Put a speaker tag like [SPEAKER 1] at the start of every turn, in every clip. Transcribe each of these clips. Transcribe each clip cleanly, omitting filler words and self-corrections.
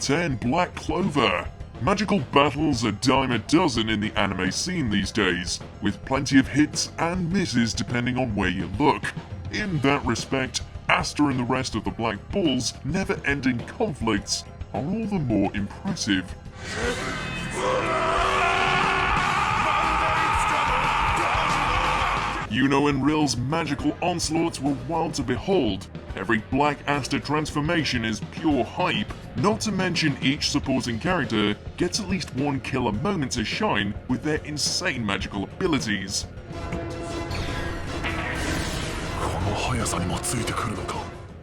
[SPEAKER 1] 10. Black Clover. Magical battles are dime a dozen in the anime scene these days, with plenty of hits and misses depending on where you look. In that respect, Asta and the rest of the Black Bull's never-ending conflicts are all the more impressive. Yuno and Rill's magical onslaughts were wild to behold. Every Black Asta transformation is pure hype, not to mention each supporting character gets at least one killer moment to shine with their insane magical abilities.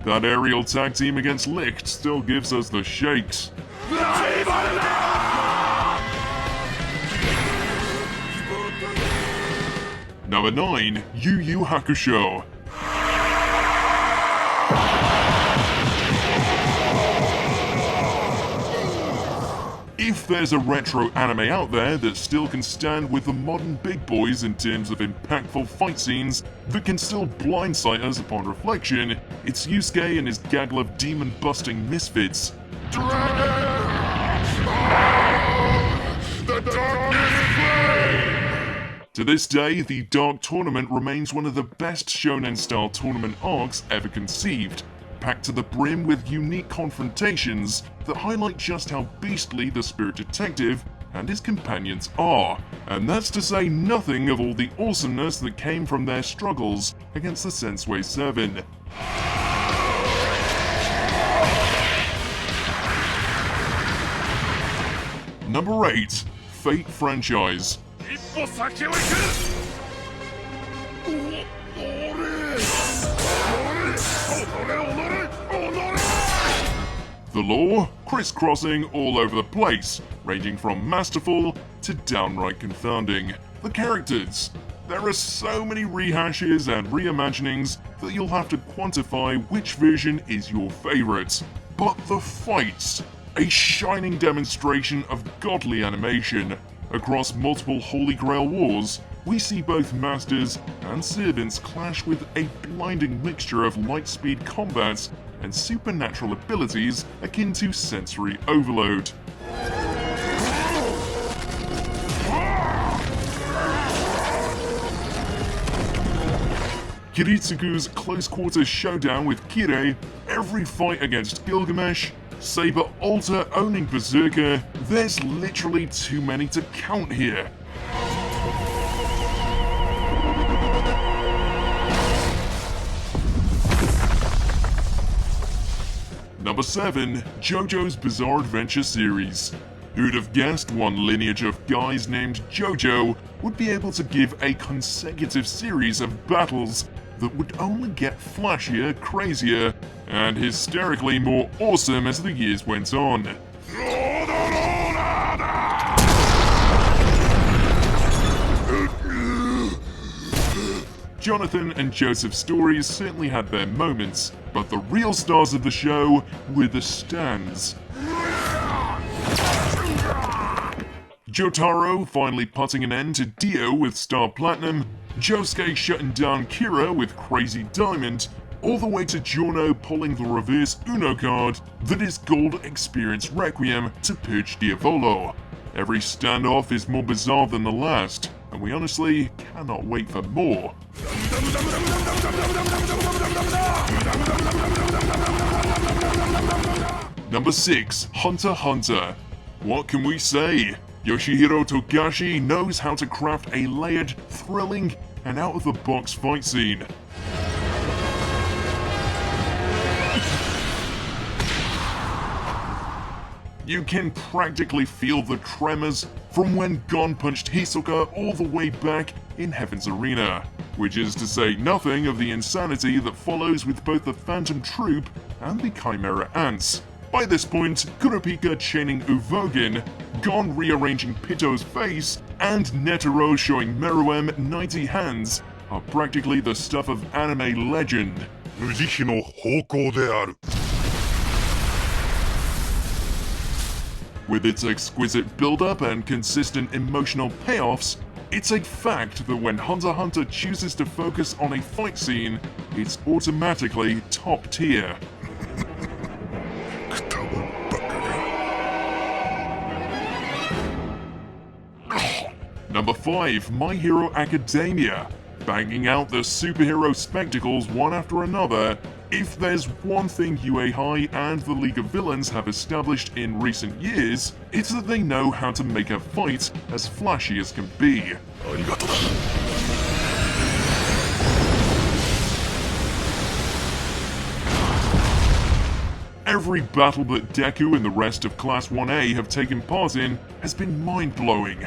[SPEAKER 1] That aerial tag team against Licht still gives us the shakes. Number 9. Yu Yu Hakusho. If there's a retro anime out there that still can stand with the modern big boys in terms of impactful fight scenes that can still blindside us upon reflection, it's Yusuke and his gaggle of demon-busting misfits. To this day, the Dark Tournament remains one of the best shonen-style tournament arcs ever conceived, packed to the brim with unique confrontations that highlight just how beastly the Spirit Detective and his companions are, and that's to say nothing of all the awesomeness that came from their struggles against the Sensui Seven. Number 8. Fate Franchise. The lore, crisscrossing all over the place, ranging from masterful to downright confounding. The characters. There are so many rehashes and reimaginings that you'll have to quantify which version is your favourite. But the fights, a shining demonstration of godly animation. Across multiple Holy Grail wars, we see both masters and servants clash with a blinding mixture of light-speed combats and supernatural abilities akin to sensory overload. Kiritsugu's close-quarters showdown with Kirei, every fight against Gilgamesh, Saber Alter owning Berserker, there's literally too many to count here. Number 7. JoJo's Bizarre Adventure series. Who'd have guessed one lineage of guys named JoJo would be able to give a consecutive series of battles that would only get flashier, crazier, and hysterically more awesome as the years went on. Jonathan and Joseph's stories certainly had their moments, but the real stars of the show were the stands. Jotaro finally putting an end to Dio with Star Platinum, Josuke shutting down Kira with Crazy Diamond, all the way to Giorno pulling the reverse Uno card that is Gold Experience Requiem to purge Diavolo. Every standoff is more bizarre than the last, and we honestly cannot wait for more. Number 6. Hunter x Hunter. What can we say? Yoshihiro Togashi knows how to craft a layered, thrilling, and out-of-the-box fight scene. You can practically feel the tremors from when Gon punched Hisoka all the way back in Heaven's Arena, which is to say nothing of the insanity that follows with both the Phantom Troop and the Chimera Ants. By this point, Kurapika chaining Uvogin, Gon rearranging Pitou's face, and Netero showing Meruem 90 hands are practically the stuff of anime legend. With its exquisite build-up and consistent emotional payoffs, it's a fact that when Hunter x Hunter chooses to focus on a fight scene, it's automatically top tier. Number 5, My Hero Academia. Banging out the superhero spectacles one after another. If there's one thing UA High and the League of Villains have established in recent years, it's that they know how to make a fight as flashy as can be. Every battle that Deku and the rest of Class 1A have taken part in has been mind-blowing.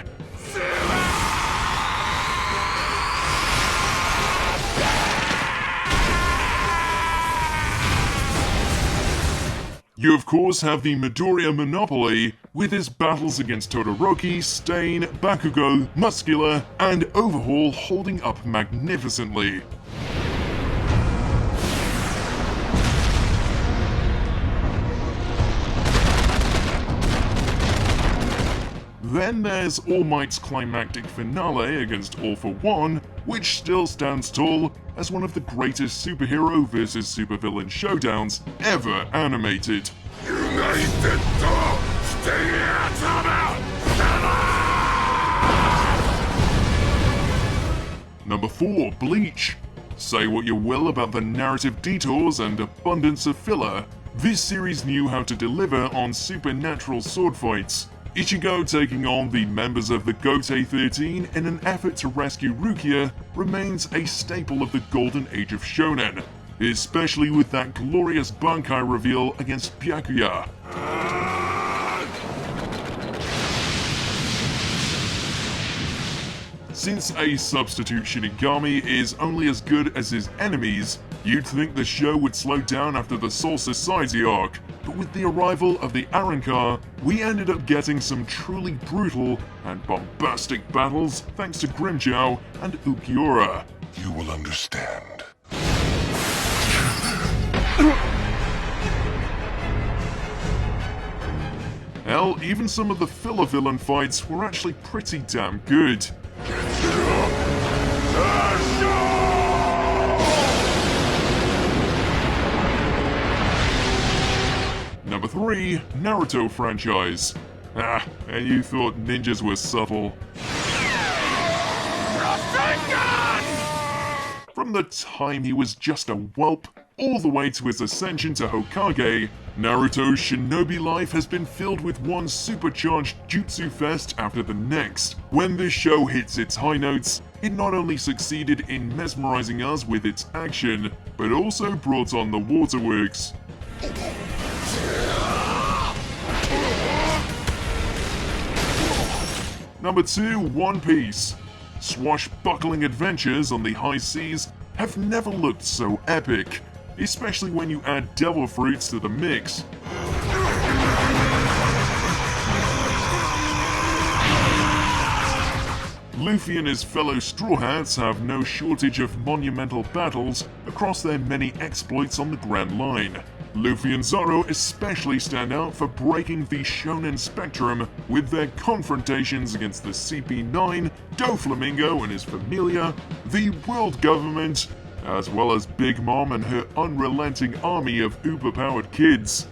[SPEAKER 1] You of course have the Midoriya monopoly, with his battles against Todoroki, Stain, Bakugo, Muscular, and Overhaul holding up magnificently. Then there's All Might's climactic finale against All For One, which still stands tall as one of the greatest superhero versus supervillain showdowns ever animated. United Number 4, Bleach. Say what you will about the narrative detours and abundance of filler, this series knew how to deliver on supernatural sword fights. Ichigo taking on the members of the Gotei 13 in an effort to rescue Rukia remains a staple of the golden age of shonen, especially with that glorious Bankai reveal against Byakuya. Since a substitute Shinigami is only as good as his enemies, you'd think the show would slow down after the Soul Society arc, but with the arrival of the Arrancar, we ended up getting some truly brutal and bombastic battles thanks to Grimmjow and Ulquiorra.
[SPEAKER 2] You will understand.
[SPEAKER 1] Hell, even some of the filler villain fights were actually pretty damn good. Number 3, Naruto franchise. And you thought ninjas were subtle. From the time he was just a whelp, all the way to his ascension to Hokage, Naruto's shinobi life has been filled with one supercharged jutsu fest after the next. When this show hits its high notes, it not only succeeded in mesmerizing us with its action, but also brought on the waterworks. Number 2, One Piece. Swashbuckling adventures on the high seas have never looked so epic, especially when you add devil fruits to the mix. Luffy and his fellow Straw Hats have no shortage of monumental battles across their many exploits on the Grand Line. Luffy and Zoro especially stand out for breaking the shonen spectrum with their confrontations against the CP9, Doflamingo and his familia, the world government, as well as Big Mom and her unrelenting army of uber-powered kids.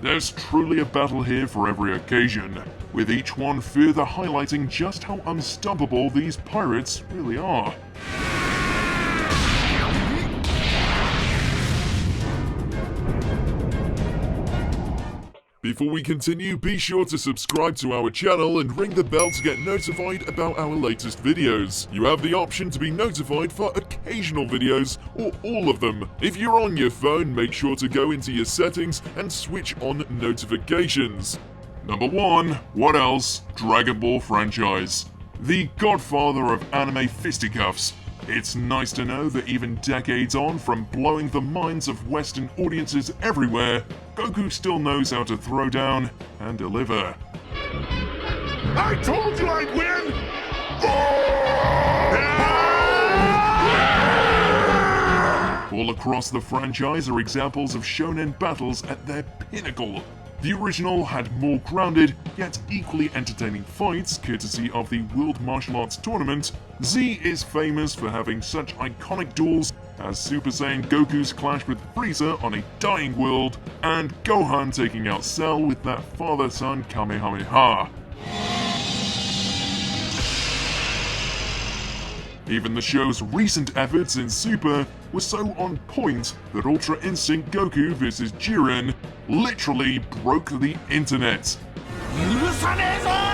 [SPEAKER 1] There's truly a battle here for every occasion, with each one further highlighting just how unstoppable these pirates really are. Before we continue, be sure to subscribe to our channel and ring the bell to get notified about our latest videos. You have the option to be notified for occasional videos or all of them. If you're on your phone, make sure to go into your settings and switch on notifications. Number 1, what else? Dragon Ball franchise. The godfather of anime fisticuffs. It's nice to know that even decades on from blowing the minds of Western audiences everywhere, Goku still knows how to throw down and deliver.
[SPEAKER 2] I told you I'd win!
[SPEAKER 1] All across the franchise are examples of shonen battles at their pinnacle. The original had more grounded, yet equally entertaining fights courtesy of the World Martial Arts Tournament. Z is famous for having such iconic duels as Super Saiyan Goku's clash with Frieza on a dying world, and Gohan taking out Cell with that father-son Kamehameha. Even the show's recent efforts in Super were so on point that Ultra Instinct Goku vs. Jiren literally broke the internet.
[SPEAKER 2] 許さねえぞ